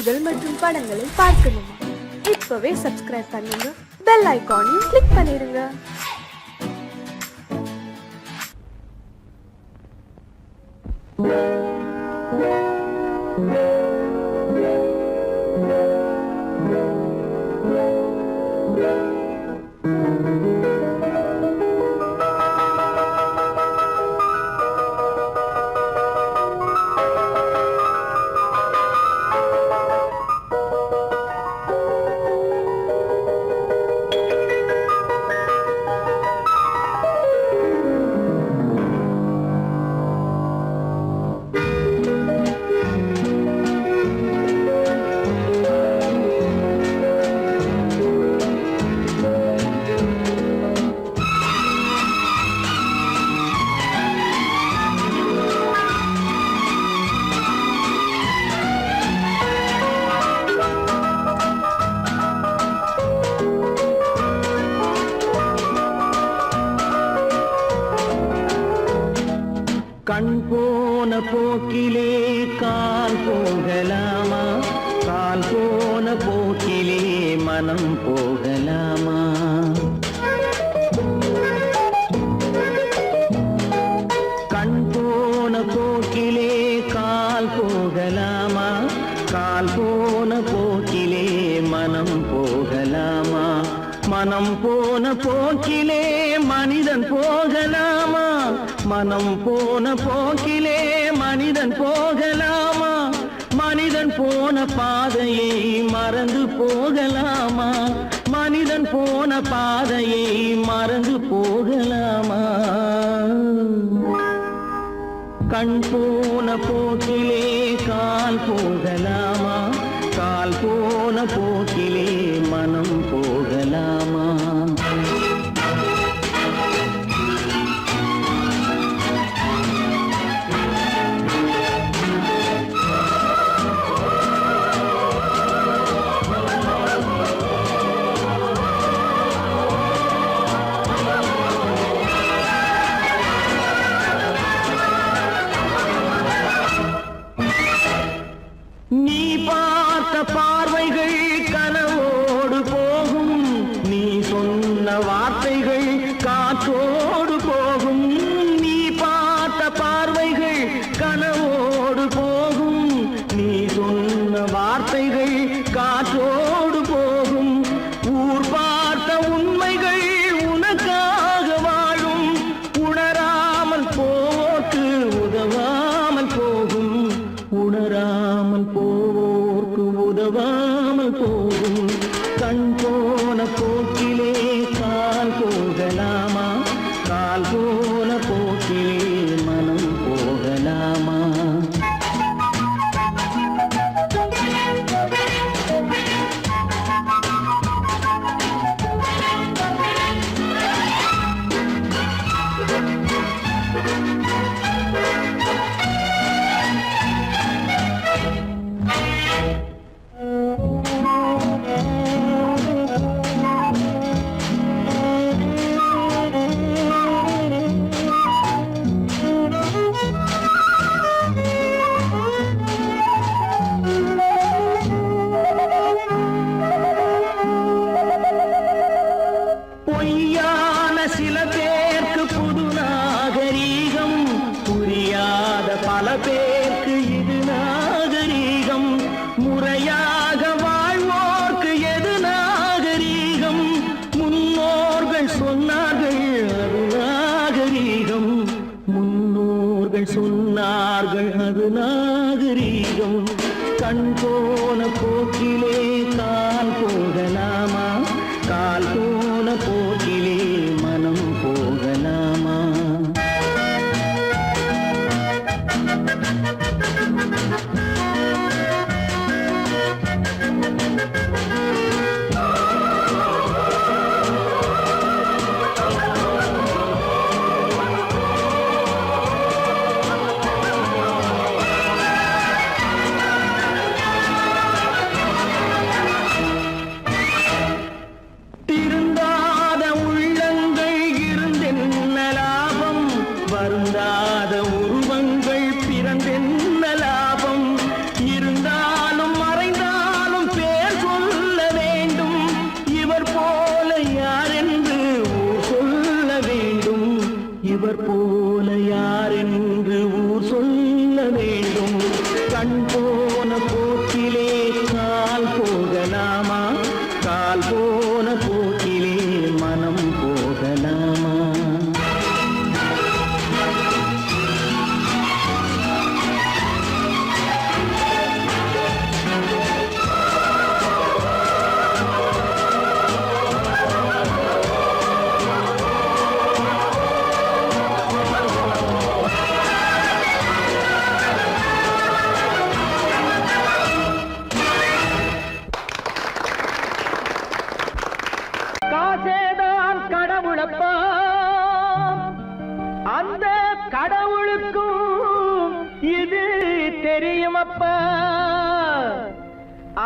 நிகழ்ச்சிகள் மற்றும் படங்களை பார்க்கணுமா? இப்பவே சப்ஸ்கிரைப் பண்ணுங்க, பெல் ஐகானையும் கிளிக் பண்ணிருங்க. கண் போன போக்கிலே கால் போகலாமா? கால் போன போக்கிலே மனம் போகலாமா? கண் போன போக்கிலே கால் போகலாமா? கால் போன போக்கிலே மனம் போகலாமா? மனம் போன போக்கிலே மனிதன் போகலாமா? மனம் போன போக்கிலே மனிதன் போகலாமா? மனிதன் போன பாதையை மறந்து போகலாமா? மனிதன் போன பாதையை மறந்து போகலாமா? கண் போன போக்கிலே கால் போகலாமா? கால் போன போக்கிலே மனம் போகலாமா? நீ பார்த்த பார்வைகள் கனவோடு போகும், நீ சொன்ன வார்த்தைகள் காற்றோடு போகும். நீ பார்த்த பார்வைகள் கனவோடு போகும், நீ சொன்ன வார்த்தைகள் காற்றோடு போகும். ஊர் பார்த்த உண்மைகள் உனக்காக வாழும், உணராமல் போக்கு உதவாமல் போகும். உணராமல் போவோர்க்கு உதவாமல் போகும். கண் போன போக்கிலே கால் போகலாமா? கால் போன போக்கிலே மனம் போகலாமா? பொய்யான சில பேருக்கு புது நாகரீகம், புரியாத பல பேருக்கு இது நாகரீகம். முறையாக வாழ்வோர்க்கு எது நாகரீகம்? முன்னோர்கள் சொன்னார்கள் அது நாகரீகம். முன்னோர்கள் சொன்னார்கள் அது நாகரீகம். கண் போன போக்கிலே கால் போகலாமா? கால் போன போக்கிலே மனம் போகலாமா? திருந்தாத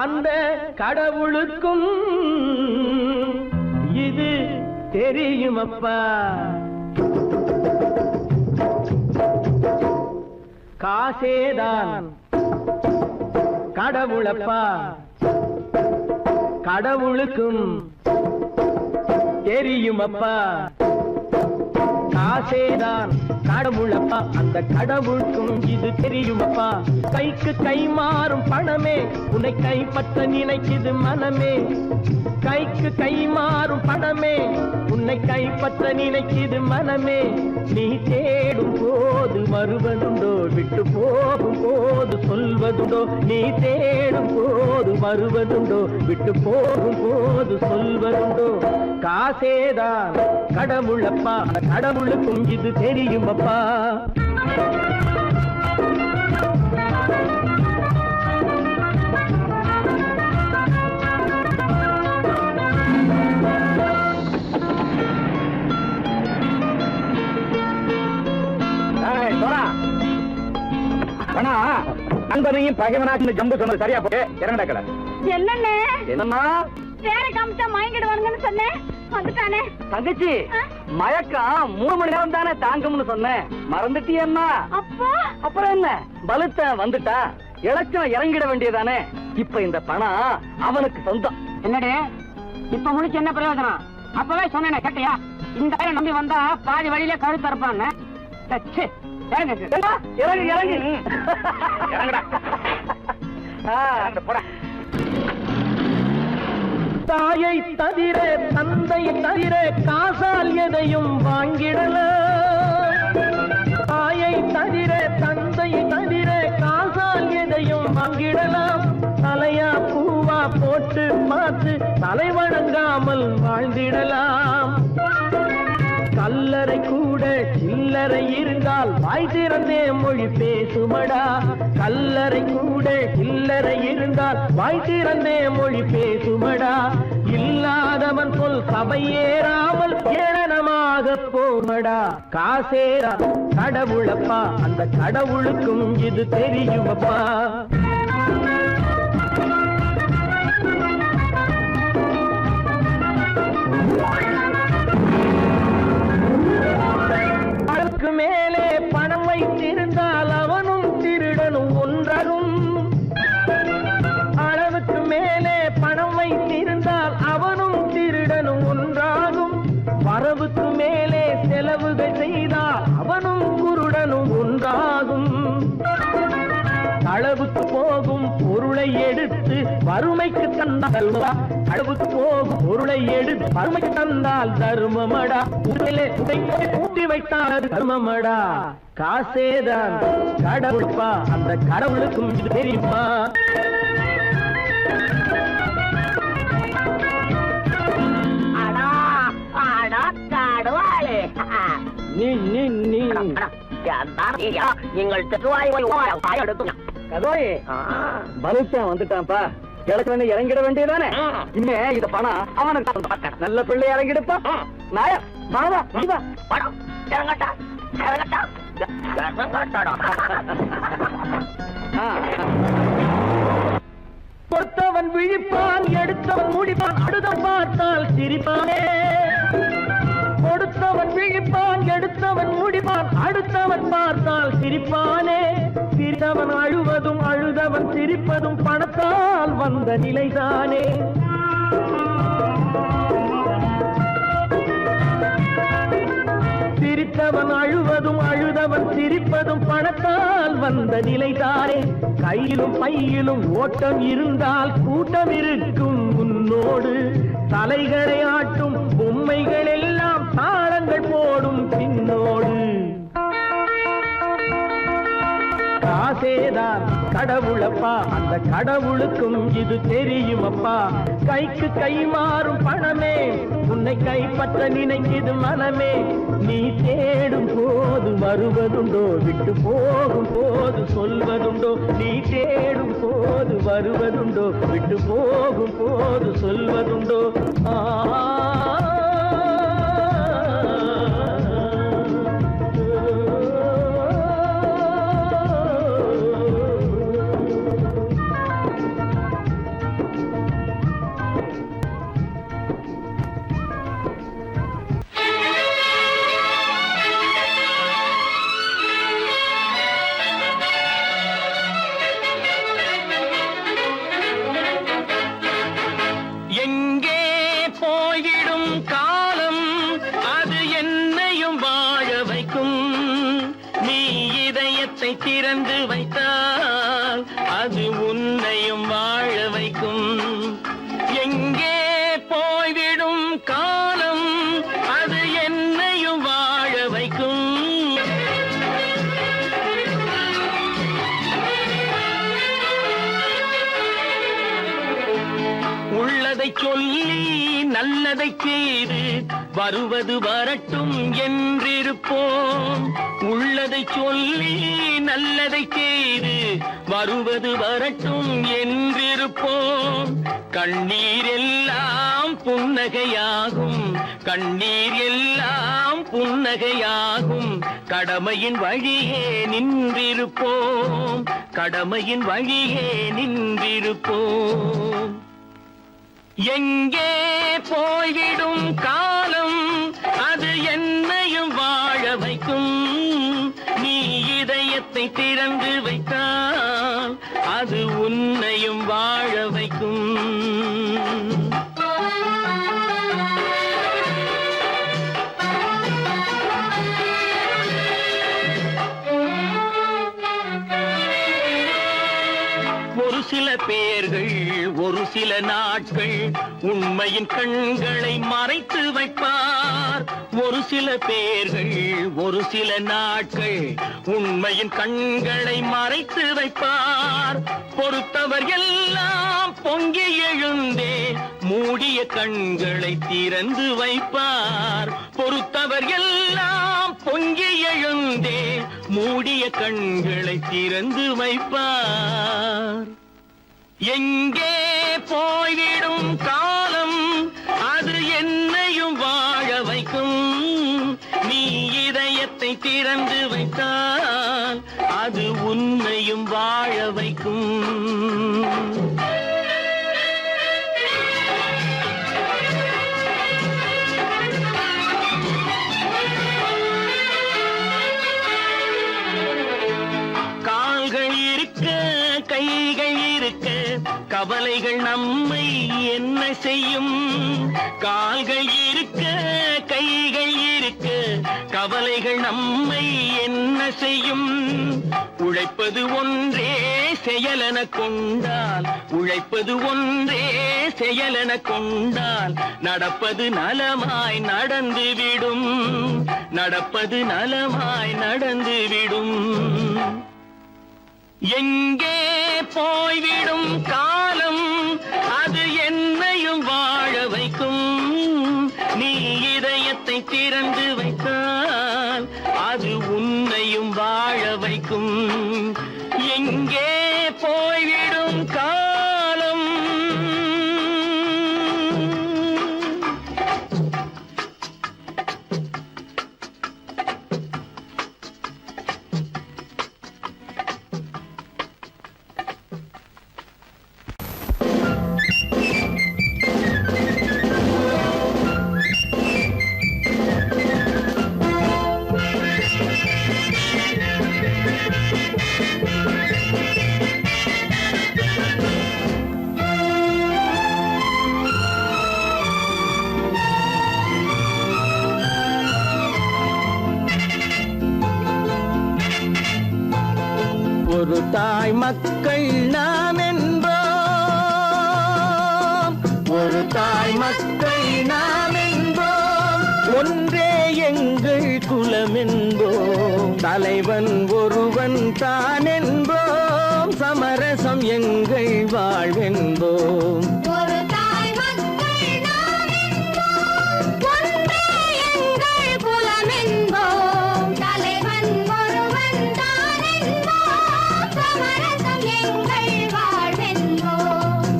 அந்த கடவுளுக்கும் இது தெரியுமப்பா. காசேதான் கடவுளப்பா, கடவுளுக்கும் தெரியுமப்பா. காசேதான் கடவுளப்பா, அந்த கடவுளுக்கும் இது தெரியுமப்பா. கைக்கு கை மாறும் பணமே உன்னை கைப்பற்ற நினைக்குது மனமே. கைக்கு கை மாறும் பணமே உன்னை கைப்பற்ற நினைக்குது மனமே. நீ தேடும் போது வருவதுண்டோ, விட்டு போகும் போது சொல்வதுண்டோ. நீ தேடும் போது வருவதுண்டோ, விட்டு போகும் போது சொல்வதுண்டோ. காசேதான் கடவுளப்பா, கடவுளுக்கும் இது தெரியுமப்பா. நண்பனையும் பகைவனாச்சு ஜம்பு சொன்னது சரியா போட்டு இறங்கடக்கல. என்னண்ணே என்னம்மா வேற காமிச்சா மயங்கிடுவானுங்கன்னு சொன்னேன், வந்துட்டானே. தங்கச்சி, மயக்கம் 3 மணி நேரம் தானே தாங்கும்னு சொன்னேன், மறந்துட்டியம்மா? அப்பா அப்புறம் என்ன, பலுத்த வந்துட்டா இலச்சம் இறங்கிட வேண்டியதானே. இப்ப இந்த பணம் அவனுக்கு சொந்தம். என்னடே இப்ப முடிச்சு என்ன பிரயோஜனம்? அப்பவே சொன்னேன் கேட்டியா? இந்த பையன் நம்பி வந்தா பாதி வழியில கழுத்து இருப்பான்னு. இறங்கு இறங்கு இறங்குடா. போட. தாயை தவிர தந்தை தவிர காசால் எதையும் வாங்கிடலாம். தாயை தவிர தந்தை தவிர காசால் எதையும் வாங்கிடலாம். தலையா பூவா போட்டு பார்த்து தலை வணங்காமல் வாழ்ந்திடலாம். கல்லறை கூட சில்லறை இருந்தால் வாய் திறந்தே மொழி பேசுமடா. கல்லறை கூட சில்லறை இருந்தால் வாய் திறந்தே மொழி பேசுமடா. இல்லாதவன் சொல் சபையேறாமல் ஏளனமாக போமடா. காசேரா கடவுளப்பா, அந்த கடவுளுக்கும் இது தெரியுமப்பா. அளவுக்கு மேலே பணம் வைத்திருந்தால் அவனும் திருடனும் ஒன்றாகும். அளவுக்கு மேலே பணம் வைத்திருந்தால் அவனும் திருடனும் ஒன்றாகும். வரவுக்கு மேலே செலவுகள் செய்தால் அவனும் குருடனும் ஒன்றாகும். அளவுக்கு போகும் பொருளை எடுத்து வறுமைக்கு தந்தால் அளவுக்கு போகும் பொருளை எடுத்து வறுமைக்கு தந்தால் தர்மமடா. ஊட்டி வைத்தால் தர்மமடா. காசேதான் கடவுள்ப்பா, அந்த கடவுளுக்கும் இது தெரியுமா? நீ நீ நீ நீங்கள் கதோய் பலுச்சம் வந்துட்டான்ப்பா. கிழக்கு இறங்கிட வேண்டியதானே. இனிமே இது பணம் அவனுக்கு நல்ல பிள்ளை இறங்கிடுப்பா. நாயா பணமா படம் இறங்கட்டா இறங்கட்டா கொடுத்தவன் விழிப்பான், எடுத்தவன் முடிப்பான், அடுத்தவன் பார்த்தால் சிரிப்பானே. கொடுத்தவன் விழிப்பான், எடுத்தவன் முடிப்பான், அடுத்தவன் பார்த்தால் சிரிப்பானே. சிரித்தவன் அழுவதும் அழுதவன் சிரிப்பதும் பணத்தால் வந்த நிலைதானே. சிரித்தவன் அழுவதும் அழுதவன் சிரிப்பதும் பணத்தால் வந்த நிலைதானே. கையிலும் பையிலும் ஓட்டம் இருந்தால் கூட்டம் இருக்கும் உன்னோடு. தலைகளை ஆட்டும் பொம்மைகள் எல்லாம் தாளங்கள் போடும் பின்னோடு. காசேதான் கடவுளப்பா, அந்த கடவுளுக்கும் இது தெரியுமப்பா. கைக்கு கை மாறும் பணமே உன்னை கைப்பற்ற நினைக்குது மனமே. நீ தேடும் போது வருவதுண்டோ, விட்டு போகும் போது சொல்வதுண்டோ. நீ தேடும் போது வருவதுண்டோ, விட்டு போகும் போது சொல்வதுண்டோ. உள்ளதை சொல்லி நல்லதை செய்து வருவது வரட்டும் என்றிருப்போம். உள்ளதை சொல்லி நல்லதை செய்து வருவது வரட்டும் என்றிருப்போம். கண்ணீர் எல்லாம் புன்னகையாகும், கண்ணீர் எல்லாம் புன்னகையாகும். கடமையின் வழியே நின்றிருப்போம், கடமையின் வழியே நின்றிருப்போம். எங்கே போய்விடும் காலம் அது என்னையும் வாழ வைக்கும். நீ இதயத்தை திறந்து வைத்தால் அது உன்னையும் வாழ வைக்கும். ஒரு சில பேர்கள் ஒரு சில நாட்கள் உண்மையின் கண்களை மறைத்து வைப்பார். ஒரு சில பேர்கள் ஒரு சில நாட்கள் உண்மையின் கண்களை மறைத்து வைப்பார். பொறுத்தவர் எல்லாம் பொங்கி எழுந்தே மூடிய கண்களை திறந்து வைப்பார். பொறுத்தவர் எல்லாம் பொங்கி எழுந்தே மூடிய கண்களை திறந்து வைப்பார். எங்கே போய்விடும் காலம் அது என்னையும் வாழ வைக்கும். நீ இதயத்தை திறந்து வைத்தால் அது உன்னையும் வாழ வைக்கும். கைகள் இருக்க கவலைகள் நம்மை என்ன செய்யும். கால்கள் இருக்க கைகள் இருக்க கவலைகள் நம்மை என்ன செய்யும். உழைப்பது ஒன்றே செயலென கொண்டால், உழைப்பது ஒன்றே செயலென கொண்டால் நடப்பது நலமாய் நடந்துவிடும், நடப்பது நலமாய் நடந்துவிடும். எங்கே போய்விடும் காலம் அது என்னையும் வாழ வைக்கும். நீ இதயத்தை திறந்து வைத்தால் அது உன்னையும் வாழ வைக்கும். எங்கே போய்விடும் காலம். ஒரு தாய் மக்கள் நாம் என்போம், ஒரு தாய் மக்கள் நாம் என்போம். ஒன்றே எங்கள் குலம் என்போம், தலைவன் ஒருவன் தான் என்போம். சமரசம் எங்கள் வாழ்வென்போம்.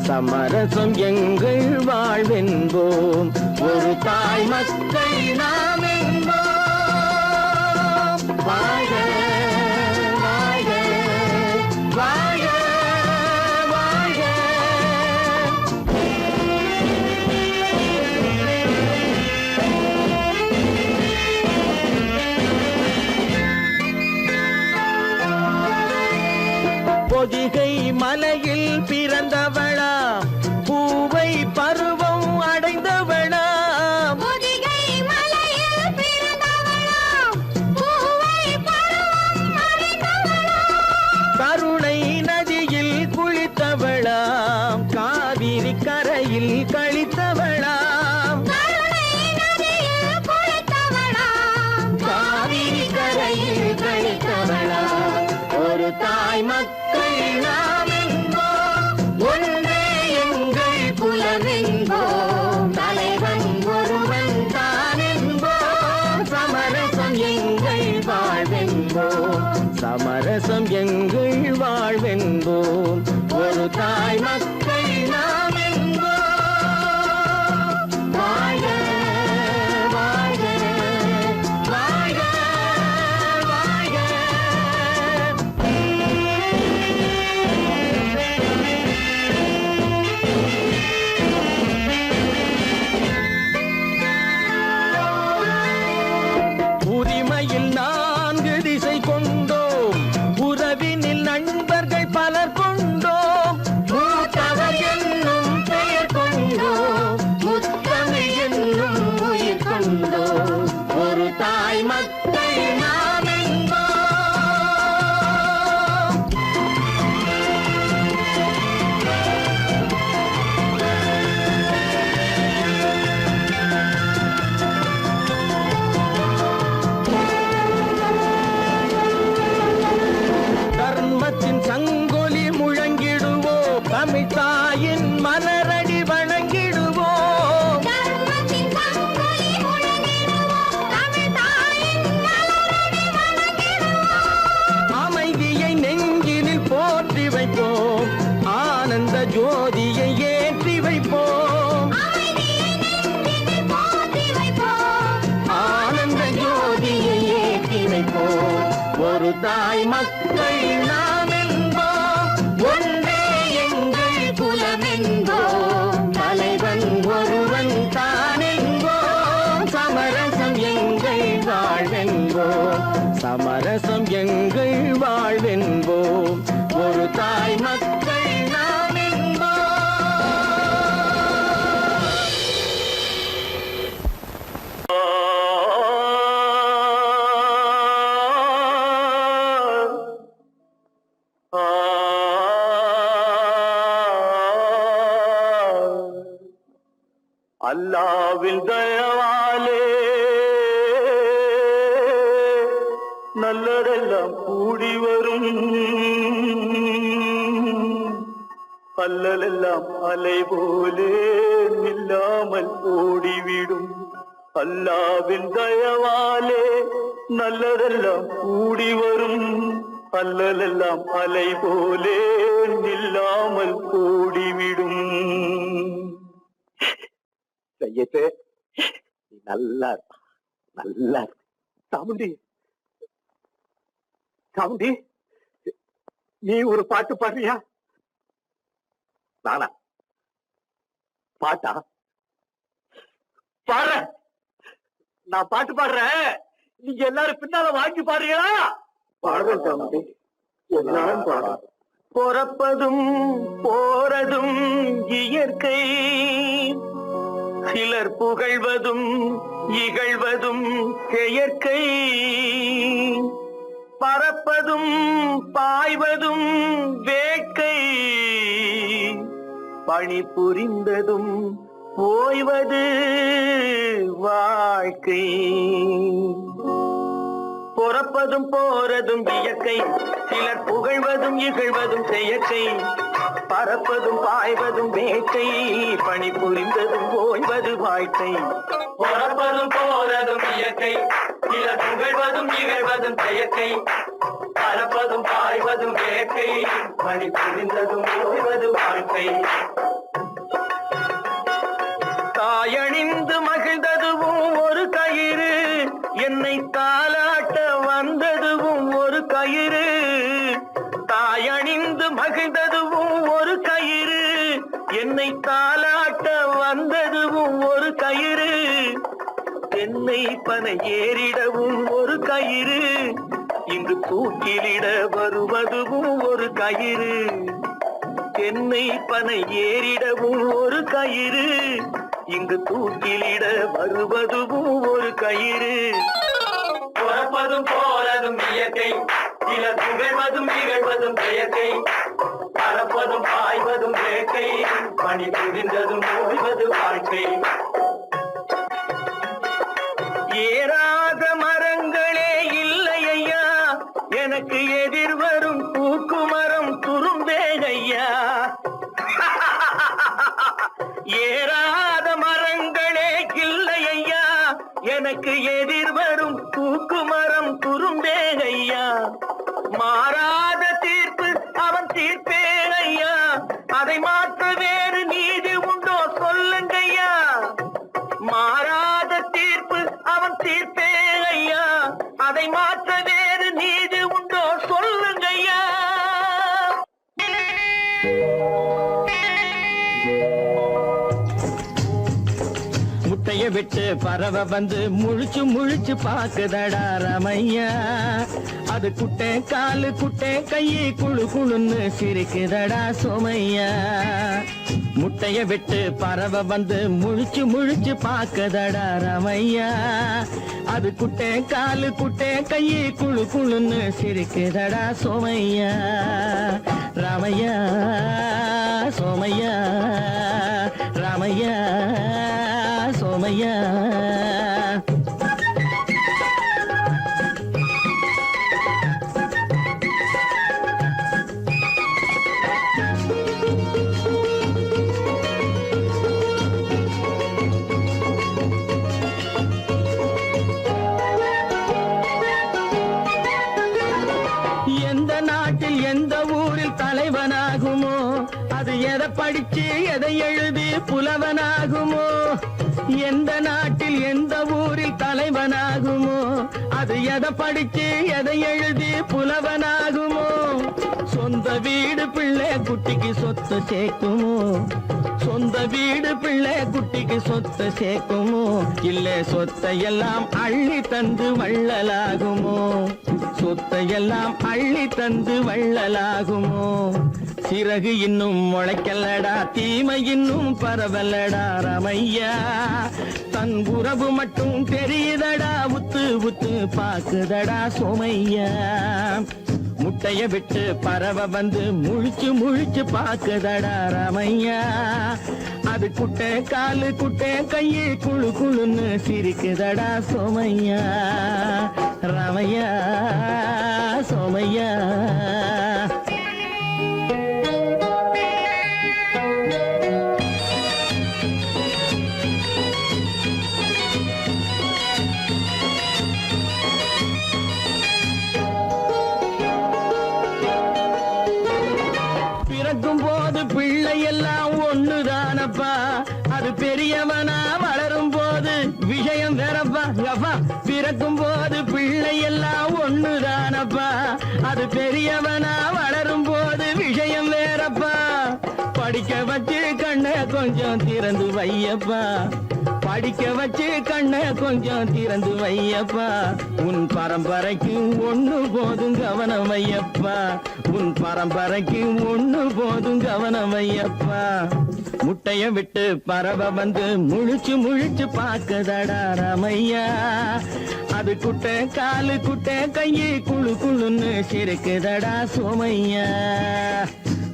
சமரசம் எங்கள் வாழ்வென்போம். ஒரு தாய் மக்கள் நாம் என்போம். வாழ வாழ வாழ வாழ. பொதிகை மலையில் பிறந்தவளா, பூவை பருவம் அடைந்தவளா. பொதிகை மலையில் பிறந்தவளா, பூவை பருவம் அடைந்தவளா. கருணை நதியில் குளித்தவளாம், காவிரி கரையில் கழித்தவளாம். கருணை நதியில் குளித்தவளாம், காவிரி கரையில் கழித்தவளாம். ஒரு தாய் மக்கள் நாம் என்போம், ஒன்றே எங்கள் குலம் என்போம். தாயின் மலரடி வணங்கிடுவோம். அமைதியை நெஞ்சினில் போற்றி வைப்போம், ஆனந்த ஜோதியை ஏற்றி வைப்போம். ஆனந்த ஜோதியை ஏற்றி வைப்போம். ஒரு தாய் மக்கள் நாம் என்போம், ஒன்றே எங்கள் குலம் என்போம். தலைவன் ஒருவன் தான் என்போம், சமரசம் எங்கள் வாழ்வென்போம். சமரசம் எங்கள் வாழ்வென்போம். ஒரு தாய் மக்கள் நாம் என்போம். அல்லாவின் தயவாலே நல்லதெல்லாம் கூடி வரும், அல்லலெல்லாம் அலை போலே நில்லாமல் ஓடிவிடும். அல்லாவின் தயவாலே நல்லதெல்லாம் கூடி வரும், அல்லலெல்லாம் அலை போலே நில்லாமல் ஓடிவிடும். செய்யட்டு நல்லா நல்லா சாமுண்டி, சாமுண்டி நீ ஒரு பாட்டு பாடுறியா? நானா பாட்டா பாடுற? நான் பாட்டு பாடுறேன், நீங்க எல்லாரும் பின்னால வாங்கி பாடுறீங்களா? பாடுறேன் சாமுண்டி, எல்லாரும் பாடு. பொறப்பதும் போறதும் இயற்கை, சிலர் புகழ்வதும் இகழ்வதும் செயற்கை. பறப்பதும் பாய்வதும் வேட்கை, பணி புரிந்ததும் ஓய்வது வாழ்க்கை. பொறப்பதும் போறதும் இயற்கை, சிலர் புகழ்வதும் இகழ்வதும் செயற்கை. பறப்பதும் பாய்வதும் வேட்கை, பணி புரிந்ததும் ஓய்வது வாழ்க்கை. பொறப்பதும் போறதும் இயற்கை, சிலர் புகழ்வதும் இகழ்வதும் செயற்கை. பறப்பதும் பாய்வதும் வேட்கை, பணி புரிந்ததும் ஓய்வது வாழ்க்கை. தாயணிந்து மகிழ்ந்ததுவும் ஒரு கயிறு, என்னை தாலாட்ட வந்ததுவும் ஒரு கயிறு. தாயணிந்து மகிழ்ந்ததுவும் ஒரு கயிறு, என்னை தாலாட்ட வந்ததுவும் ஒரு கயிறு. தென்னை பனை ஏறிடவும் ஒரு கயிறு, இங்கு தூக்கிலிட வருவதுவும் ஒரு கயிறு. தென்னை பனை ஏறிடவும் ஒரு கயிறு, இங்கு தூக்கிலிட வருவதுவும் ஒரு கயிறு. பொறப்பதும் போறதும் இயற்கை, சிலர் புகழ்வதும் இகழ்வதும் செயற்கை. பறப்பதும் பாய்வதும் வேட்கை, பணி புரிந்ததும் ஓய்வது வாழ்க்கை. ஏறாத மரங்களே இல்லை ஐயா, எனக்கு எதிர் வரும் பூக்குமரம் துரும்பேகையா. ஏறாத மரங்களே இல்லை ஐயா, எனக்கு எதிர் வரும் பூக்குமரம் துரும்பேகையா. மாறாத தீர்ப்பு அவன் தீர்ப்பே ஐயா, அதை மாற்ற வேறு நீதி உண்டோ சொல்லுங்கய்யா. மாறாத தீர்ப்பு அவன் தீர்ப்பே ஐயா, அதை மாற்ற வேறு நீதி உண்டோ சொல்லுங்கய்யா. முட்டைய விட்டு பறவை வந்து முழிச்சு முழிச்சு பாக்குதடா ரமையா. அது குட்டை காலு குட்டை கையை குழு குழுன்னு சிரிக்குதடா சோமையா. முட்டைய விட்டு பறவை வந்து முழிச்சு முழிச்சு பாக்குதடா ரமையா. அது குட்டை காலு குட்டை கையை குழு குழுன்னு சிரிக்குதடா சோமையா. ராமையா சோமையா, ராமையா சோமையா. எதை படிச்சு எதை எழுதி புலவனாகுமோ, எந்த நாட்டில் எந்த ஊரில் தலைவனாகுமோ, அது எதை படிச்சு எதை எழுதி புலவனாகுமோ, சொந்த வீடு பிள்ளை குட்டிக்கு சொத்து சேர்க்குமோ, சொந்த வீடு பிள்ளை குட்டிக்கு சொத்து சேர்க்குமோ, இல்ல சொத்தையெல்லாம் அள்ளி தந்து வள்ளலாகுமோ, சொத்தையெல்லாம் அள்ளி தந்து வள்ளலாகுமோ. சிறகு இன்னும் முளைக்கல்லடா, தீமை இன்னும் பரவலடா ரமையா, தன் உறவு மட்டும் தெரியுதடா, உத்து உத்து பாக்குதடா சோமையா. முட்டைய விட்டு பறவை வந்து முழிச்சு முழிச்சு பாக்குதடா ரமையா, அது குட்டை காலு குட்டை கையை குழு குழுன்னு சிரிக்குதடா சோமையா, ரமையா சோமையா. பிறக்கும் போது பிள்ளை எல்லாம் ஒண்ணுதானப்பா, அது பெரியவனா வளரும் போது விஷயம் வேறப்பா. பிறக்கும் போது பிள்ளை எல்லாம் ஒண்ணுதானப்பா, அது பெரியவனா வளரும் போது விஷயம் வேறப்பா. படிக்க வச்சு கண்ண கொஞ்சம் திறந்து வையப்பா, படிக்க வச்சு கண்ண கொஞ்சம் திறந்து வையப்பா. உன் பரம்பரைக்கு ஒண்ணு போதும் கவனம் வையப்பா, உன் பரம்பரைக்கு ஒண்ணு போதும் கவனம் வையப்பா. முட்டைய விட்டு பறவை வந்து முழிச்சு முழிச்சு பாக்குதடா ரமையா, அது குட்டை காலு குட்டை கையை குழு குழுன்னு சிரிக்குதடா சோமையா.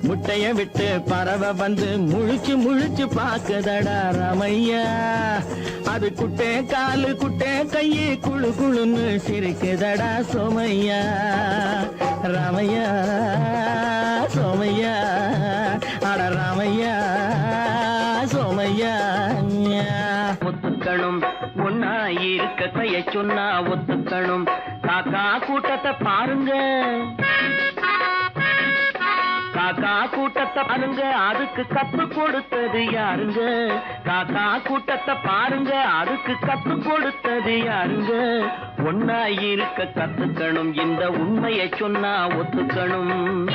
முட்டைய விட்டு பறவை வந்து முழிச்சு முழிச்சு பாக்குதடா ரமையா, அது குட்டை காலு குட்டை கையை குழு குழுன்னு சிரிக்குதடா சோமையா, ரமையா சோமையா, அட ரமையா சோமையா. ஒத்துக்கணும் ஒன்னா இருக்க கைய சொன்னா ஒத்துக்கணும், காக்கா கூட்டத்தை பாருங்க, காக்கா கூட்டத்தை பாருங்க, அதுக்கு கத்து கொடுத்தது யாருங்க, காக்கா கூட்டத்தை பாருங்க, அதுக்கு கத்து கொடுத்தது யாருங்க. ஒன்னா இருக்க கத்துக்கணும், இந்த உண்மையை சொன்னா ஒத்துக்கணும்.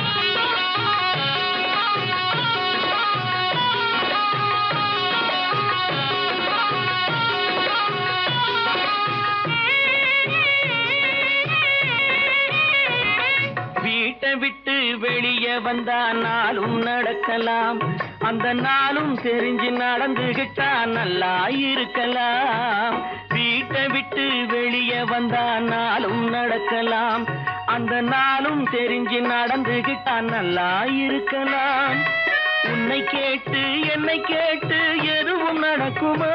வீட்டை விட்டு வெளியே வந்தா நாளும் நடக்கலாம், அந்த நாளும் தெரிஞ்சு நடந்துகிட்டா நல்லா இருக்கலாம். வீட்டை விட்டு வெளியே வந்தா நாளும் நடக்கலாம், அந்த நாளும் தெரிஞ்சு நடந்துகிட்டா நல்லா இருக்கலாம். உன்னை கேட்டு என்னை கேட்டு எதுவும் நடக்குமா,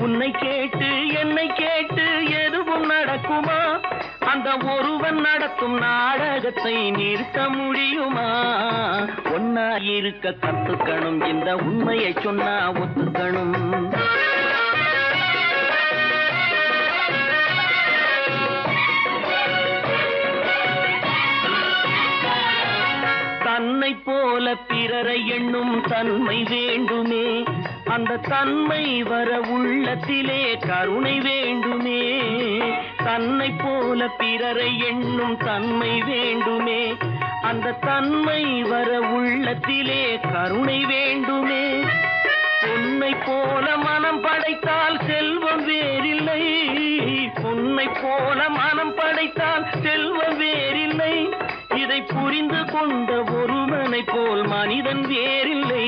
உன்னை கேட்டு என்னை கேட்டு எதுவும் நடக்குமா, அந்த ஒருவன் நடத்தும் நாடகத்தை நிறுத்த முடியுமா. ஒன்னா இருக்க கத்துக்கணும், இந்த உண்மையை சொன்னா ஒத்துக்கணும். தன்னை போல பிறரை எண்ணும் தன்மை வேண்டுமே, அந்த தன்மை வர உள்ளத்திலே கருணை வேண்டுமே. தன்னை போல பிறரை எண்ணும் தன்மை வேண்டுமே, அந்த தன்மை வர உள்ளத்திலே கருணை வேண்டுமே. பொன்னை போல மனம் படைத்தால் செல்வம் வேறில்லை, பொன்னை போல மனம் படைத்தால் செல்வம் வேறில்லை. இதை புரிந்து கொண்ட ஒருவனை போல் மனிதன் வேறில்லை.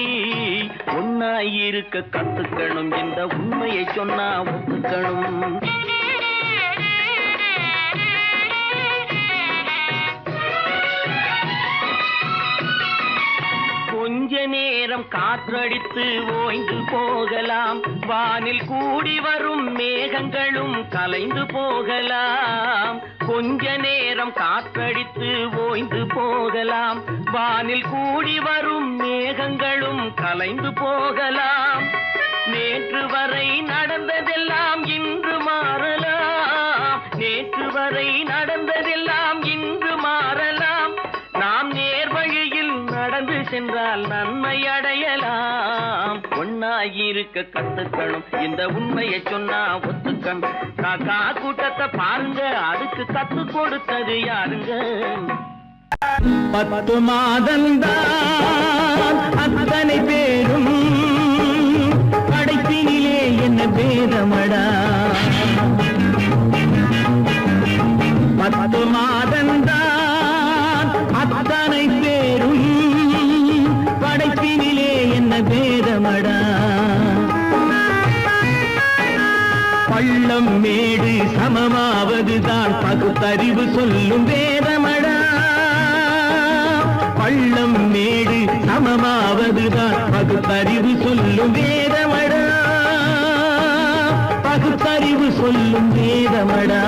ஒன்னாயிருக்க கத்துக்கணும், இந்த உண்மையை சொன்னா ஒத்துக்கணும். கொஞ்ச நேரம் காற்றடித்து ஓய்ந்து போகலாம், வானில் கூடி வரும் மேகங்களும் கலைந்து போகலாம். கொஞ்ச நேரம் காற்றடித்து ஓய்ந்து போகலாம், வானில் கூடி வரும் மேகங்களும் கலைந்து போகலாம். நேற்று வரை நடந்ததெல்லாம் இன்று மாறலாம், நேற்று வரை நடந்ததெல்லாம் இன்று மாறலாம். நாம் நேர் வழியில் நடந்து சென்றால் செய்தால் நன்மை அடையலாம். ஒன்னாயிருக்க கத்துக்கணும், இந்த உண்மையை சொன்னா ஒத்துக்கணும். காக்கா கூட்டத்தை பாருங்க, அதுக்கு கத்து கொடுத்தது யாருங்க? 10 மாதந்தான் அத்தனை பேரும் படைப்பினிலே என்ன பேதமடா. 10 மாதந்தான் அத்தனை பேரும் படைப்பினிலே என்ன பேதமடா. பள்ளம் மேடு சமமாவதுதான் பகுத்தறிவு சொல்லும் வேதமடா. பள்ளம் மேடு சமமாவதுதான் பகுத்தறிவு சொல்லும் வேதமடா. பகுத்தறிவு சொல்லும் வேதமடா.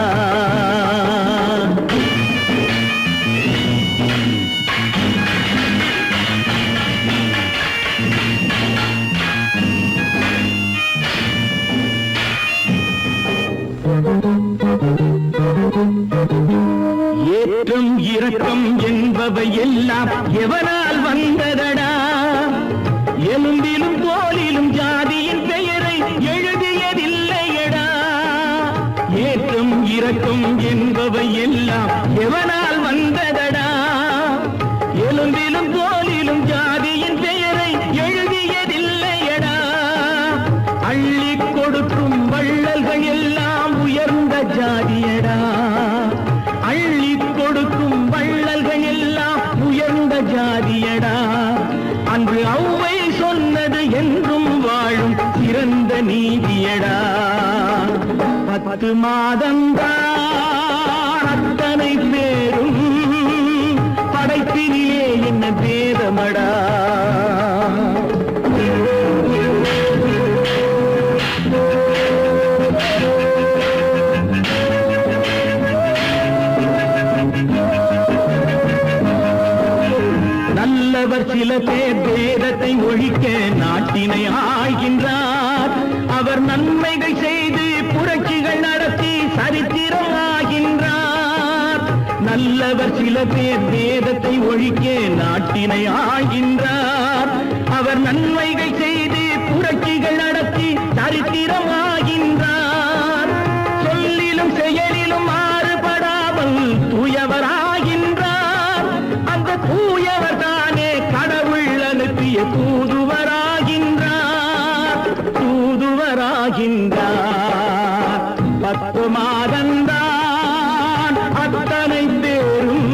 ஏற்றம் இரக்கம் என்பவை எல்லாம் எவனால் வந்ததடா. எலும்பிலும் தோலிலும் ஜாதியின் பெயரை எழுதியதில்லையடா. ஏற்றம் இரக்கம் என்பவை எல்லாம் எவனால் வந்ததடா. எலும்பிலும் தோலிலும் ஜாதியின் பெயரை எழுதியதில்லையடா. அள்ளி கொடுக்கும் வள்ளல்கள் எல்லாம் உயர்ந்த ஜாதியடா. அள்ளி கொடுக்கும் வள்ளல்கள் எல்லாம் உயர்ந்த ஜாதியடா. அன்று ஔவை சொன்னது என்றும் வாழும் சிறந்த நீதியடா. 10 மாதந்தான் அத்தனை பேரும் படைப்பினிலே என்ன பேதமடா. நல்லவர் சில பேர் வேதத்தை ஒழிக்க நாட்டினை ஆள்கின்றார். அவர் நன்மைகள் செய்து புரட்சிகள் நடத்தி சரித்திரம் ஆகின்றார். நல்லவர் சில பேர் வேதத்தை ஒழிக்க நாட்டினை ஆள்கின்றார். அவர் நன்மைகள் செய்து புரட்சிகள் நடத்தி சரித்திரம் ஆகின்றார். சொல்லிலும் செயலிலும் மாறுபடாமல் தூயவராகின்றார். அந்த தூயவர் தானே கடவுள் அனுப்பிய தூதுவராகின்றார். தூதுவராகின்றார். 10 மாதந்தான் அத்தனை பேரும்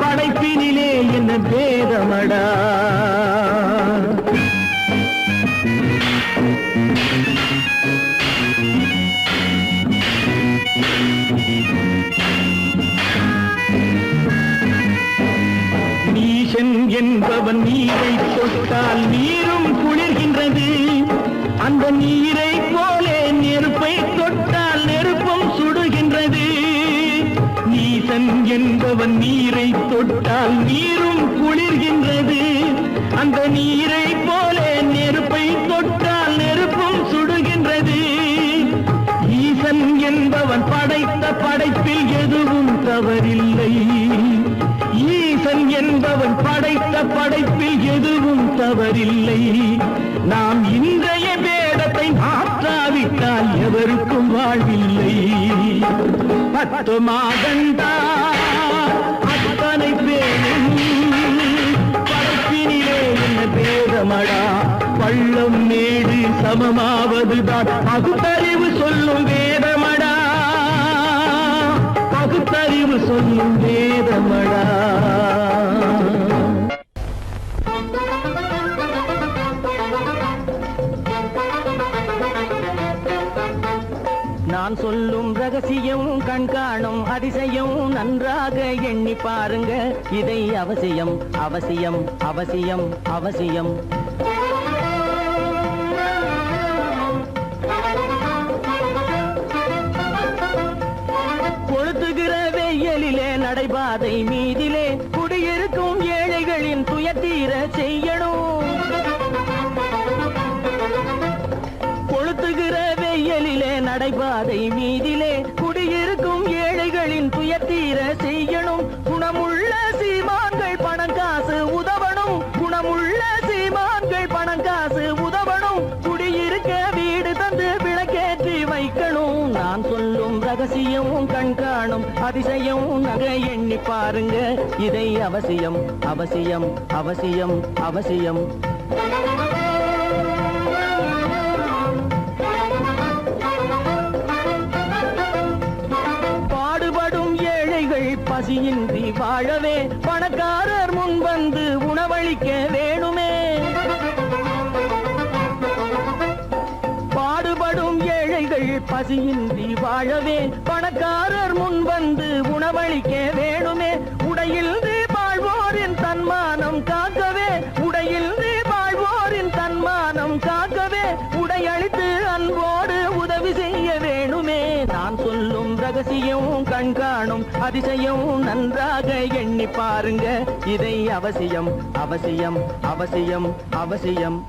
படைப்பினிலே என்ன பேதமடா. நீசன் என்பவன் நீரை தொட்டால் நீரும் குளிர்கின்றது. அந்த நீரை போலே நெருப்பை தொட்டால் நெருப்பும் சுடுகின்றது. நீசன் என்பவன் நீரை தொட்டால் நீரும் குளிர்கின்றது. அந்த நீரை போலே நெருப்பை தொட்டால் நெருப்பும் சுடுகின்றது. ஈசன் என்பவன் படைத்த படைப்பில் எதுவும் தவறில்லை. ஈசன் என்பவன் படைத்த படைப்பில் எதுவும் தவறில்லை. நாம் இன்றைய வேதத்தை மாற்றாவிட்டால் எவருக்கும் வாழ்வில்லை. 10 மாதந்தான் அத்தனை பேரும் படைப்பினிலே என்ன பேதமடா. பள்ளம் மேடு சமமாவதுதான் பகுத்தறிவு சொல்லும் வேதமடா. பகுத்தறிவு சொல்லும் வேதமடா. நான் சொல்லும் ரகசியம் கண்காணும் அதிசயம் நன்றாக எண்ணி பாருங்க. இதை அவசியம் அவசியம் அவசியம் அவசியம். கொளுத்துகிற வெயிலிலே நடைபாதை மீதிலே குடியிருக்கும் ஏழைகளின் துயத்தீர செய்யணும். கொளுத்துகிற வெயிலிலே நடைபாதை மீதிலே குடியிருக்கும் ஏழைகளின் துயத்தீர செய்யணும். குணமுள்ள சீமான்கள் பணம் காசு உதவணும். பணம் காசு உதவணும், குடியிருக்க வீடு தந்து விளக்கேற்றி வைக்கணும். நான் சொல்லும் ரகசியம் கண் காணும் அதிசயம் நகை எண்ணி பாருங்க. இதை அவசியம் அவசியம் அவசியம் அவசியம். பாடுபடும் ஏழைகள் பசியின்றி வாழவே பணக்காரர் முன் வந்து உணவளிக்க வேணுமே. பாடுபடும் ஏழைகள் பசியின்றி வாழவே பணக்காரர் முன் வந்து உணவளிக்க வேணுமே. உடையில் வாழ்வோரின் தன்மானம் காக்கவே, உடையில் வாழ்வோரின் தன்மானம் காக்கவே உடையளித்து அன்போடு உதவி செய்ய வேணுமே. நான் சொல்லும் ரகசியம் கண் காணும் அதிசயம் நன்றாக எண்ணி பாருங்க. இதை அவசியம் அவசியம் அவசியம் அவசியம்.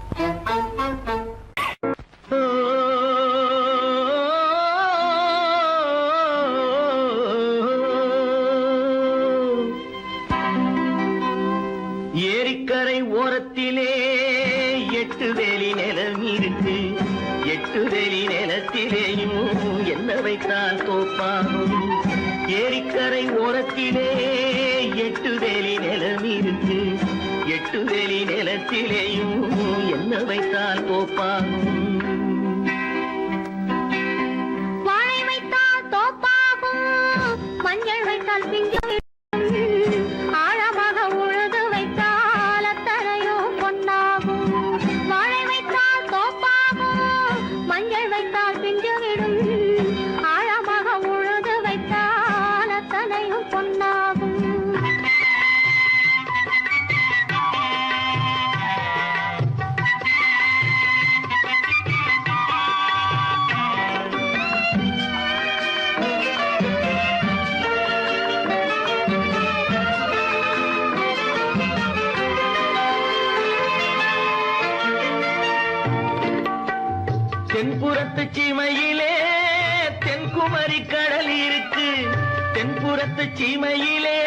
ஏரிக்கரை ஓரத்திலே 8 வேலி நிலம் இருக்கு. 8 வேலி நிலத்திலேயும் என்ன வைத்தால் தோப்பாகும். ஏரிக்கரை ஓரத்திலே 8 வேலி நிலம் இருக்கு. 8 வேலி நிலத்திலேயும் என்ன வைத்தால் தோப்பாகும். வாழை வைத்தால் தோப்பாகும், மஞ்சள் வைத்தால் பிஞ்சு ஆழமாக உழுது வைத்தால் அத்தனையோ பொன்னாகும். வாழை வைத்தால் தோப்பாகும், மஞ்சள் வைத்தால் பிஞ்சு விடும் ஆழமாக உழுது வைத்தால் அத்தனையும் பொன்னாகும். தென்புறத்து சீமையிலே தென்குமரி கடல் இருக்கு. தென்புறத்து சீமையிலே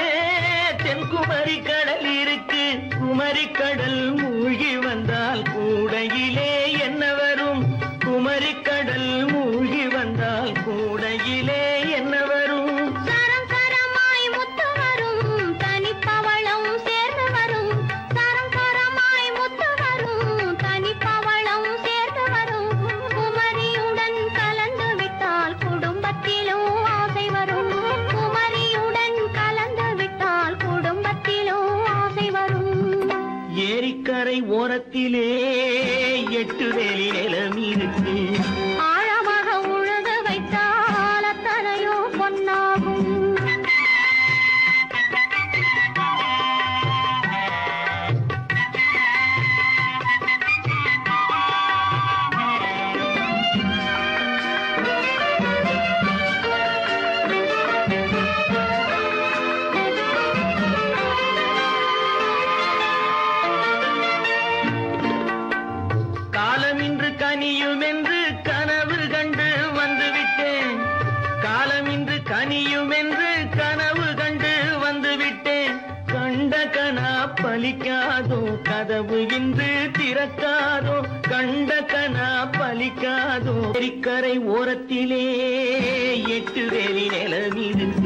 தென்குமரி கடல் இருக்கு. குமரி கடல் மூழ்கி வந்தால் கூடையிலே என்ன வரும். குமரி கடல் மூழ்கி வந்தால் கூடையிலே என்ன வரும். சரம் சரமாய் முத்து வரும், தனிப்பவளம் சேர்ந்து வரும். சரம் சரமாய் முத்து வரும், தனிப்பவளம் சேர்ந்து வரும். குமரியுடன் கலந்து விட்டால் குடும்பத்திலும் ஆசை வரும். குமரியுடன் கலந்து விட்டால் குடும்பத்திலும் ஆசை வரும். ஏரிக்கரை ஓரத்திலே 8 வேலி நிலம் இருக்கு. ஆழமாக உழுது வைத்தால் அத்தனையோ பொன்னாகும். காலமின்று கனியும் என்று கனவு கண்டு வந்துவிட்டேன். காலமின்று கனியும் என்று கனவு கண்டு வந்துவிட்டேன். கண்ட கனா பலிக்காதோ கதவு இன்று திறக்காதோ. கண்ட கனா பலிக்காதோ. ஏரிக்கரை ஓரத்திலே 8 வேலி நிலம் இருக்கு.